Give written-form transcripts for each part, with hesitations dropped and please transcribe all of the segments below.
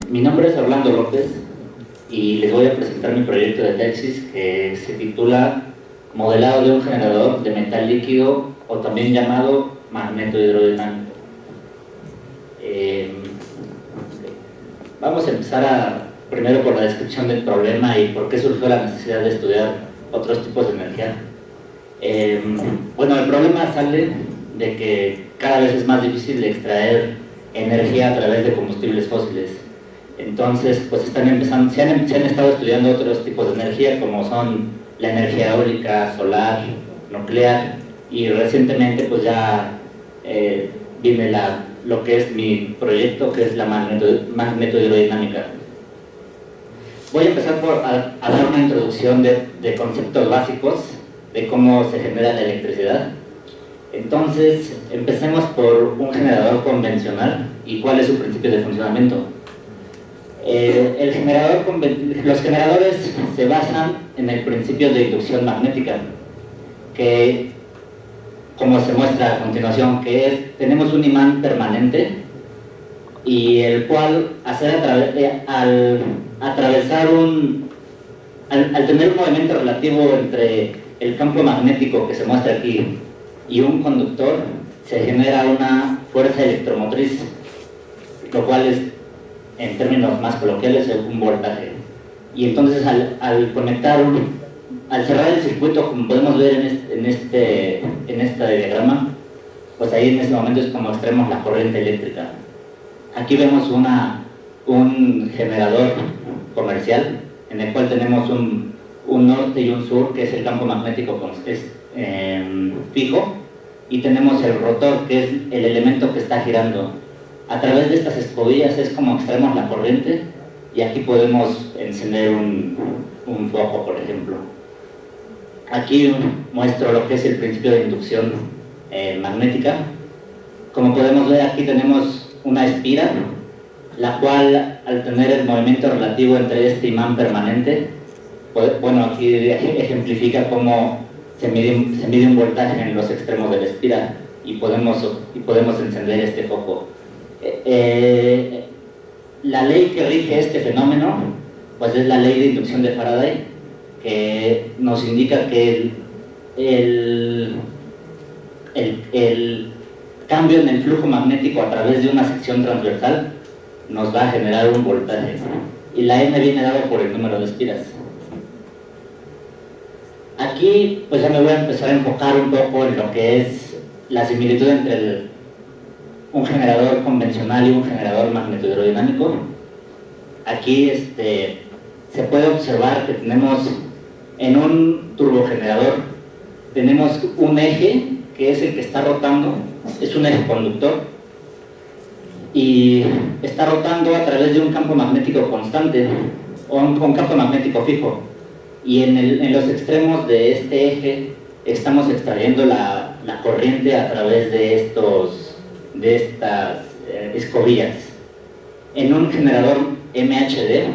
Mi nombre es Orlando López y les voy a presentar mi proyecto de tesis que se titula Modelado de un generador de metal líquido o también llamado magneto hidrodinámico. Vamos a empezar primero por la descripción del problema y por qué surgió la necesidad de estudiar otros tipos de energía. Bueno, el problema sale de que cada vez es más difícil de extraer energía a través de combustibles fósiles. Entonces, pues se han estado estudiando otros tipos de energía, como son la energía eólica, solar, nuclear, y recientemente pues ya viene lo que es mi proyecto, que es la magneto hidrodinámica. Voy a empezar a dar una introducción de conceptos básicos de cómo se genera la electricidad. Entonces, empecemos por un generador convencional y cuál es su principio de funcionamiento. Los generadores se basan en el principio de inducción magnética, que, como se muestra a continuación, tenemos un imán permanente y el cual, al tener un movimiento relativo entre el campo magnético que se muestra aquí y un conductor, se genera una fuerza electromotriz, lo cual es, en términos más coloquiales, un voltaje. Y entonces al cerrar el circuito, como podemos ver en este diagrama, pues ahí en ese momento es como extraemos la corriente eléctrica. Aquí vemos un generador comercial en el cual tenemos un norte y un sur, que es el campo magnético fijo, y tenemos el rotor, que es el elemento que está girando. A través de estas escobillas es como extraemos la corriente, y aquí podemos encender un foco, por ejemplo. Aquí muestro lo que es el principio de inducción magnética. Como podemos ver, aquí tenemos una espira, la cual, al tener el movimiento relativo entre este imán permanente, bueno, aquí ejemplifica cómo se mide un voltaje en los extremos de la espira y podemos encender este foco. La ley que rige este fenómeno pues es la ley de inducción de Faraday, que nos indica que el cambio en el flujo magnético a través de una sección transversal nos va a generar un voltaje, y la M viene dado por el número de espiras. Aquí pues ya me voy a empezar a enfocar un poco en lo que es la similitud entre un generador convencional y un generador magneto-hidrodinámico. Aquí se puede observar que tenemos en un turbogenerador tenemos un eje, que es el que está rotando, es un eje conductor, y está rotando a través de un campo magnético constante o un campo magnético fijo, y en los extremos de este eje estamos extrayendo la corriente a través de estas escobillas. En un generador MHD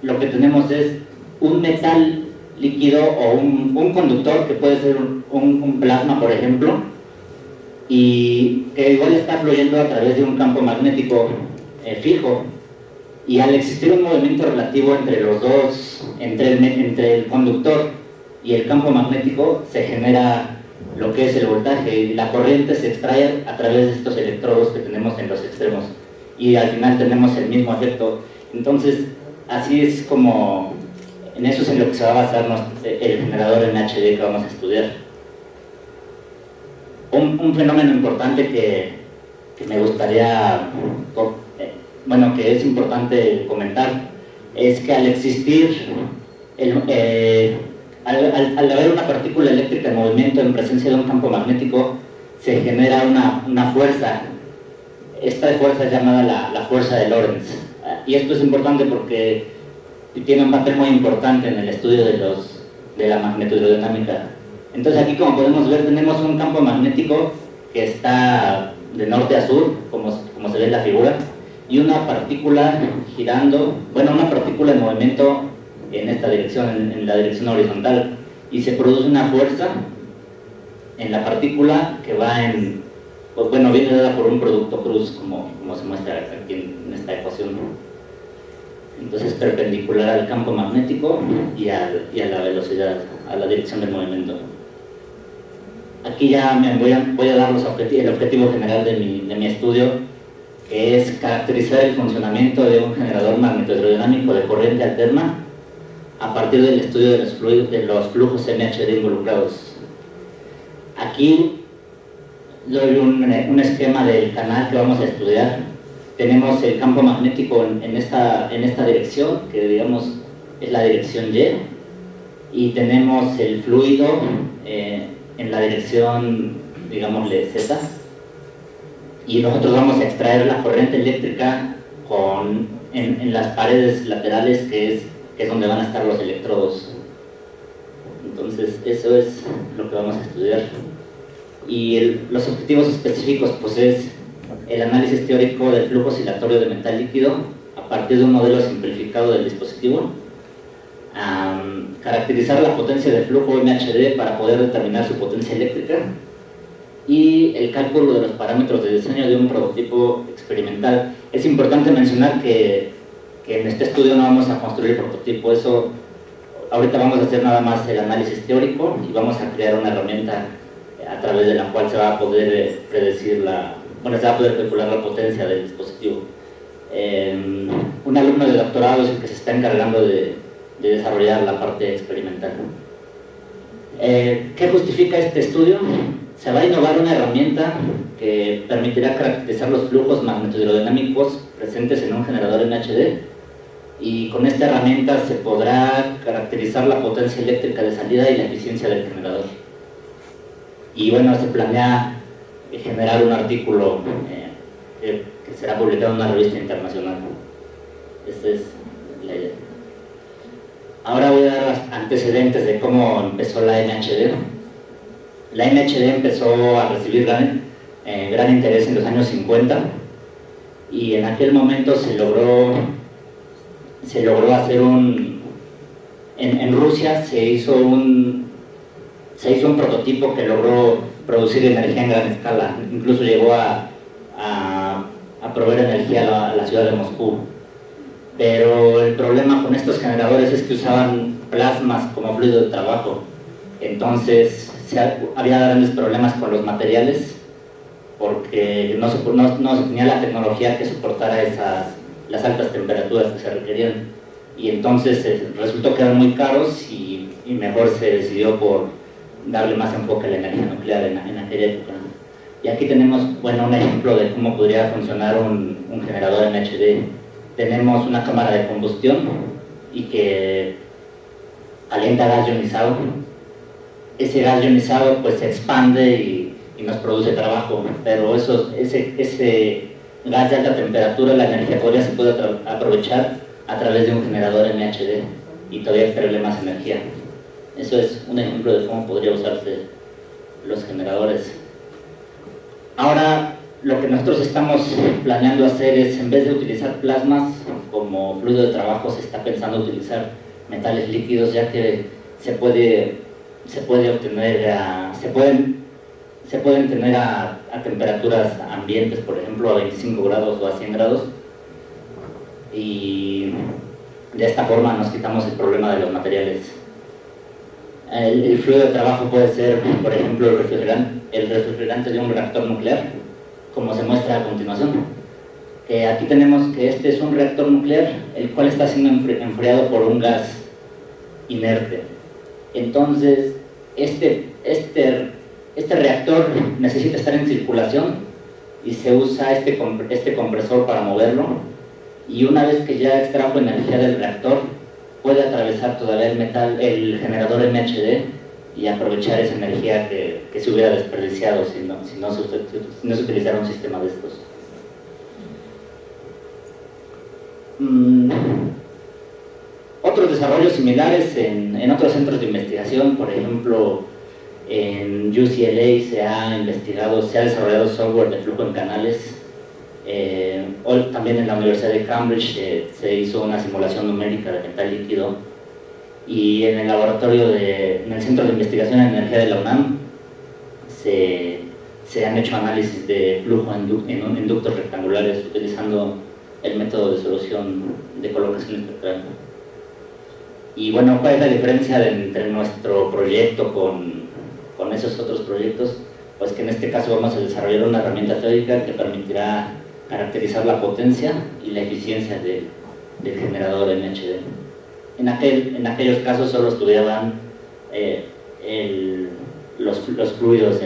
lo que tenemos es un metal líquido o un conductor, que puede ser un plasma, por ejemplo, y que igual está fluyendo a través de un campo magnético fijo, y al existir un movimiento relativo entre los dos, entre el conductor y el campo magnético, se genera lo que es el voltaje, y la corriente se extrae a través de estos electrodos que tenemos en los extremos, y al final tenemos el mismo efecto. Entonces, así es como, en eso es en lo que se va a basar el generador MHD que vamos a estudiar. Un fenómeno importante que me gustaría, que es importante comentar, es que al existir, al haber una partícula eléctrica en movimiento en presencia de un campo magnético, se genera una fuerza. Esta fuerza es llamada la fuerza de Lorentz, y esto es importante porque tiene un papel muy importante en el estudio de la magnetohidrodinámica. Entonces aquí, como podemos ver, tenemos un campo magnético que está de norte a sur, como se ve en la figura, y una partícula girando, una partícula en movimiento en esta dirección, en la dirección horizontal, y se produce una fuerza en la partícula que va viene dada por un producto cruz, como se muestra aquí en esta ecuación. entonces perpendicular al campo magnético y a la velocidad, a la dirección del movimiento. Aquí ya voy a dar el objetivo general de mi estudio, que es caracterizar el funcionamiento de un generador magnetohidrodinámico de corriente alterna a partir del estudio de los flujos MHD involucrados. Aquí doy un esquema del canal que vamos a estudiar. Tenemos el campo magnético en esta dirección, que digamos es la dirección Y tenemos el fluido en la dirección, digámosle, Z. Y nosotros vamos a extraer la corriente eléctrica en las paredes laterales, que es donde van a estar los electrodos. Entonces, eso es lo que vamos a estudiar. Y los objetivos específicos, pues, es el análisis teórico del flujo oscilatorio de metal líquido a partir de un modelo simplificado del dispositivo, caracterizar la potencia de flujo MHD para poder determinar su potencia eléctrica, y el cálculo de los parámetros de diseño de un prototipo experimental. Es importante mencionar que en este estudio no vamos a construir el prototipo, eso ahorita vamos a hacer nada más el análisis teórico y vamos a crear una herramienta a través de la cual se va a poder predecir se va a poder calcular la potencia del dispositivo. Un alumno de doctorado es el que se está encargando de desarrollar la parte experimental. ¿Qué justifica este estudio? Se va a innovar una herramienta que permitirá caracterizar los flujos magnetohidrodinámicos presentes en un generador MHD, y con esta herramienta se podrá caracterizar la potencia eléctrica de salida y la eficiencia del generador. Y bueno, se planea generar un artículo que será publicado en una revista internacional. Esta es la idea. Ahora voy a dar los antecedentes de cómo empezó la MHD. La MHD empezó a recibir gran interés en los años 50, y en aquel momento se logró hacer en Rusia se hizo un prototipo que logró producir energía en gran escala, incluso llegó a proveer energía a la ciudad de Moscú. Pero el problema con estos generadores es que usaban plasmas como fluido de trabajo, entonces había grandes problemas con los materiales, porque no se tenía la tecnología que soportara las altas temperaturas que se requerían, y entonces resultó que eran muy caros, y mejor se decidió por darle más enfoque a la energía nuclear en aquella época. Y aquí tenemos un ejemplo de cómo podría funcionar un generador MHD. Tenemos una cámara de combustión y que calienta gas ionizado. Ese gas ionizado pues se expande y nos produce trabajo, pero ese gas de alta temperatura, la energía todavía se puede aprovechar a través de un generador MHD y todavía extraerle más energía. Eso es un ejemplo de cómo podría usarse los generadores. Ahora, lo que nosotros estamos planeando hacer es, en vez de utilizar plasmas como fluido de trabajo, se está pensando utilizar metales líquidos, ya que se pueden tener a temperaturas ambientes, por ejemplo a 25 grados o a 100 grados, y de esta forma nos quitamos el problema de los materiales. El fluido de trabajo puede ser, por ejemplo, el refrigerante de un reactor nuclear, como se muestra a continuación. Aquí tenemos que este es un reactor nuclear, el cual está siendo enfriado por un gas inerte. Entonces, este reactor necesita estar en circulación y se usa este compresor para moverlo, y una vez que ya extrajo energía del reactor, puede atravesar todavía el generador MHD y aprovechar esa energía que se hubiera desperdiciado si no se utilizara un sistema de estos. Otros desarrollos similares en otros centros de investigación, por ejemplo, en UCLA se ha desarrollado software de flujo en canales. También en la Universidad de Cambridge se hizo una simulación numérica de metal líquido, y en el laboratorio en el Centro de Investigación en Energía de la UNAM se han hecho análisis de flujo en ductos rectangulares utilizando el método de solución de colocación espectral. Y bueno, ¿cuál es la diferencia entre nuestro proyecto con esos otros proyectos? Pues que en este caso vamos a desarrollar una herramienta teórica que permitirá caracterizar la potencia y la eficiencia del generador MHD. En aquellos casos solo estudiaban los fluidos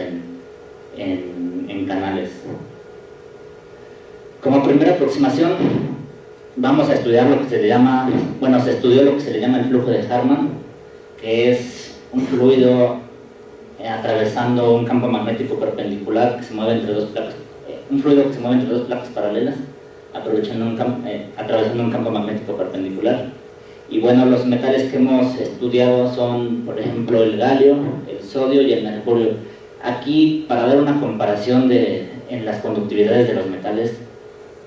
en canales. Como primera aproximación, vamos a estudiar lo que se le llama, bueno, se estudió lo que se le llama el flujo de Hartmann, que es un fluido atravesando un campo magnético perpendicular que se mueve entre dos placas, un fluido que se mueve entre dos placas paralelas, atravesando un campo magnético perpendicular. Y bueno, los metales que hemos estudiado son, por ejemplo, el galio, el sodio y el mercurio. Aquí, para dar una comparación en las conductividades de los metales,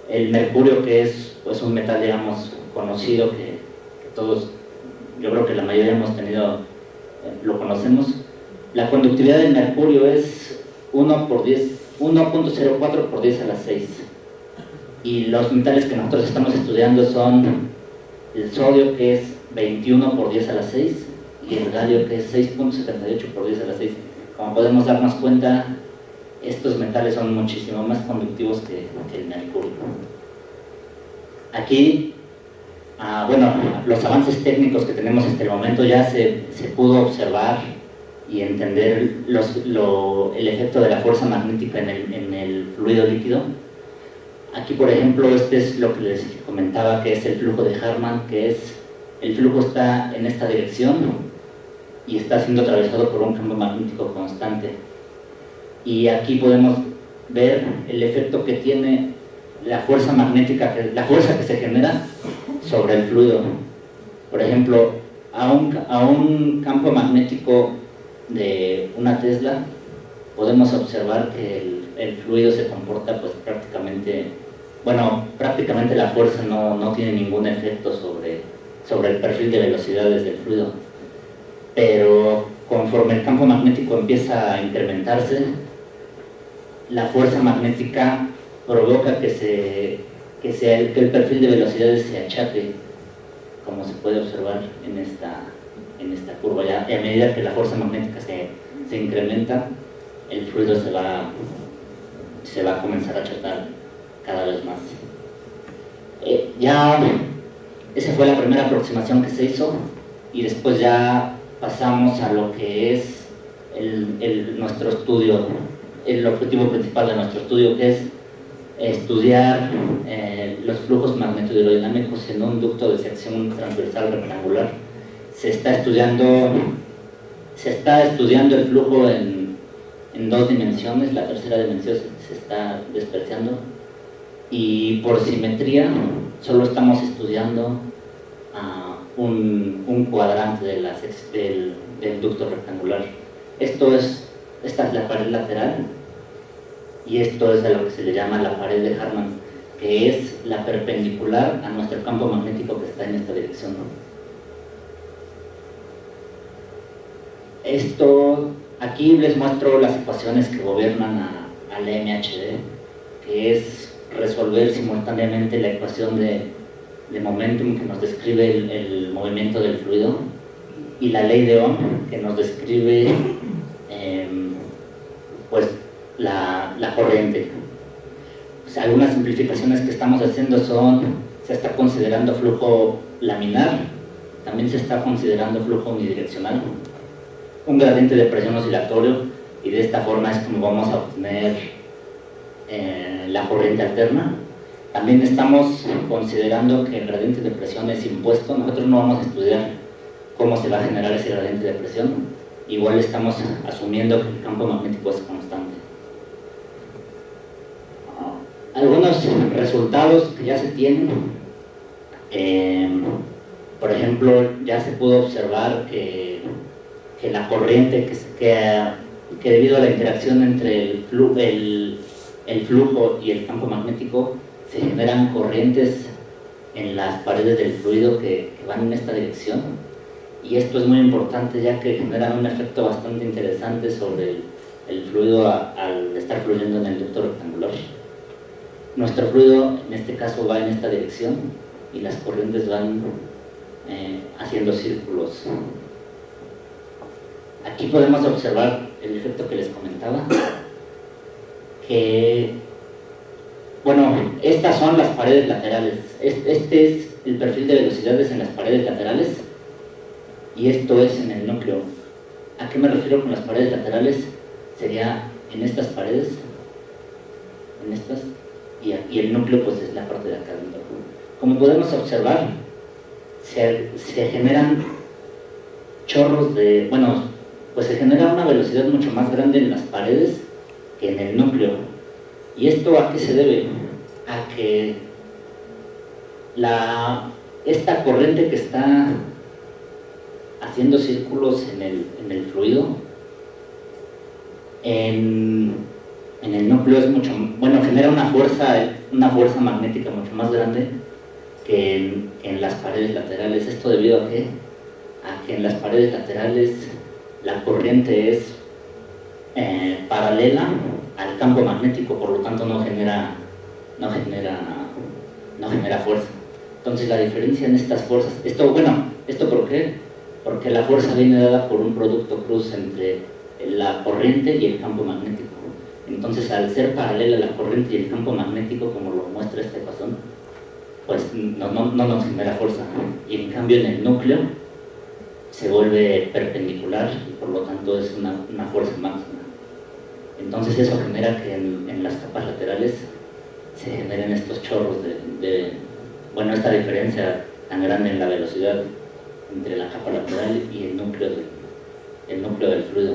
el mercurio, que es pues, un metal, digamos, conocido, que todos, yo creo que la mayoría hemos tenido, lo conocemos. La conductividad del mercurio es 1.04 por 10 a la 6. Y los metales que nosotros estamos estudiando son el sodio, que es 21 por 10 a la 6, y el galio, que es 6.78 por 10 a la 6. Como podemos darnos cuenta, estos metales son muchísimo más conductivos que el mercurio. Aquí, bueno, los avances técnicos que tenemos hasta el momento ya se pudo observar y entender el efecto de la fuerza magnética en el fluido líquido. Aquí, por ejemplo, este es lo que les comentaba, que es el flujo de Hartmann, que es, el flujo está en esta dirección y está siendo atravesado por un campo magnético constante. Y aquí podemos ver el efecto que tiene la fuerza magnética, la fuerza que se genera sobre el fluido. Por ejemplo, a un campo magnético de una Tesla, podemos observar que el fluido se comporta pues prácticamente la fuerza no tiene ningún efecto sobre el perfil de velocidades del fluido. Pero conforme el campo magnético empieza a incrementarse, la fuerza magnética provoca que el perfil de velocidades se achaque, como se puede observar en esta curva. Ya a medida que la fuerza magnética se incrementa, el fluido se va a comenzar a achatar cada vez más. Ya esa fue la primera aproximación que se hizo, y después ya pasamos a lo que es nuestro estudio, el objetivo principal de nuestro estudio, que es estudiar los flujos magnetohidrodinámicos en un ducto de sección transversal rectangular. Se está estudiando el flujo en dos dimensiones, la tercera dimensión se está despreciando, y por simetría solo estamos estudiando un cuadrante del ducto rectangular. Esta es la pared lateral, y esto es a lo que se le llama la pared de Hartmann, que es la perpendicular a nuestro campo magnético que está en esta dirección. Aquí les muestro las ecuaciones que gobiernan al MHD, que es resolver simultáneamente la ecuación de momentum, que nos describe el movimiento del fluido, y la ley de Ohm, que nos describe pues la corriente. Pues algunas simplificaciones que estamos haciendo se está considerando flujo laminar, también se está considerando flujo unidireccional, un gradiente de presión oscilatorio, y de esta forma es como vamos a obtener la corriente alterna. También estamos considerando que el gradiente de presión es impuesto. Nosotros no vamos a estudiar cómo se va a generar ese gradiente de presión, igual estamos asumiendo que el campo magnético es constante. Algunos resultados que ya se tienen, por ejemplo, ya se pudo observar que la corriente, que debido a la interacción entre el flujo y el campo magnético, se generan corrientes en las paredes del fluido que van en esta dirección, y esto es muy importante ya que generan un efecto bastante interesante sobre el fluido al estar fluyendo en el ducto rectangular. nuestro fluido en este caso va en esta dirección y las corrientes van haciendo círculos. Aquí podemos observar el efecto que les comentaba, que, bueno, estas son las paredes laterales. Este es el perfil de velocidades en las paredes laterales y esto es en el núcleo. ¿A qué me refiero con las paredes laterales? Sería en estas paredes, en estas, y el núcleo pues es la parte de acá dentro. Como podemos observar, se generan chorros de, bueno, pues se genera una velocidad mucho más grande en las paredes que en el núcleo. ¿Y esto a qué se debe? A que esta corriente que está haciendo círculos en el fluido, en el núcleo es mucho, bueno, genera una fuerza magnética mucho más grande que en las paredes laterales. ¿Esto debido a qué? A que en las paredes laterales la corriente es paralela al campo magnético, por lo tanto no genera fuerza. Entonces la diferencia en estas fuerzas, ¿esto por qué? Porque la fuerza viene dada por un producto cruz entre la corriente y el campo magnético. Entonces, al ser paralela la corriente y el campo magnético, como lo muestra esta ecuación, pues no nos genera fuerza. Y en cambio en el núcleo se vuelve perpendicular y por lo tanto es una fuerza máxima. Entonces eso genera que en las capas laterales se generen estos chorros bueno, esta diferencia tan grande en la velocidad entre la capa lateral y el núcleo del fluido.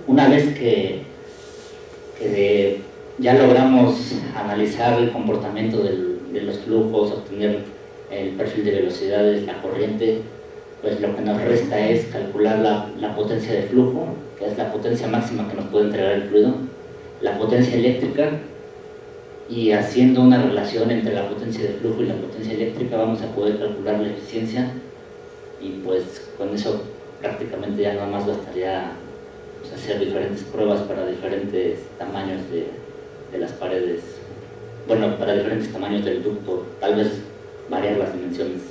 Una vez que ya logramos analizar el comportamiento de los flujos, obtener el perfil de velocidades, la corriente, pues lo que nos resta es calcular la potencia de flujo, que es la potencia máxima que nos puede entregar el fluido, la potencia eléctrica, y haciendo una relación entre la potencia de flujo y la potencia eléctrica vamos a poder calcular la eficiencia, y pues con eso prácticamente ya nada más bastaría pues, hacer diferentes pruebas para diferentes tamaños de las paredes, bueno, para diferentes tamaños del ducto, tal vez variar las dimensiones.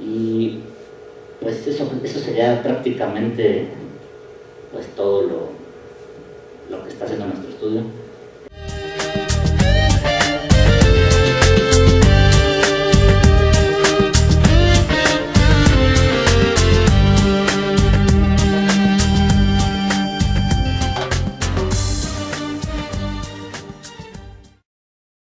Y pues eso sería prácticamente pues todo lo que está haciendo nuestro estudio.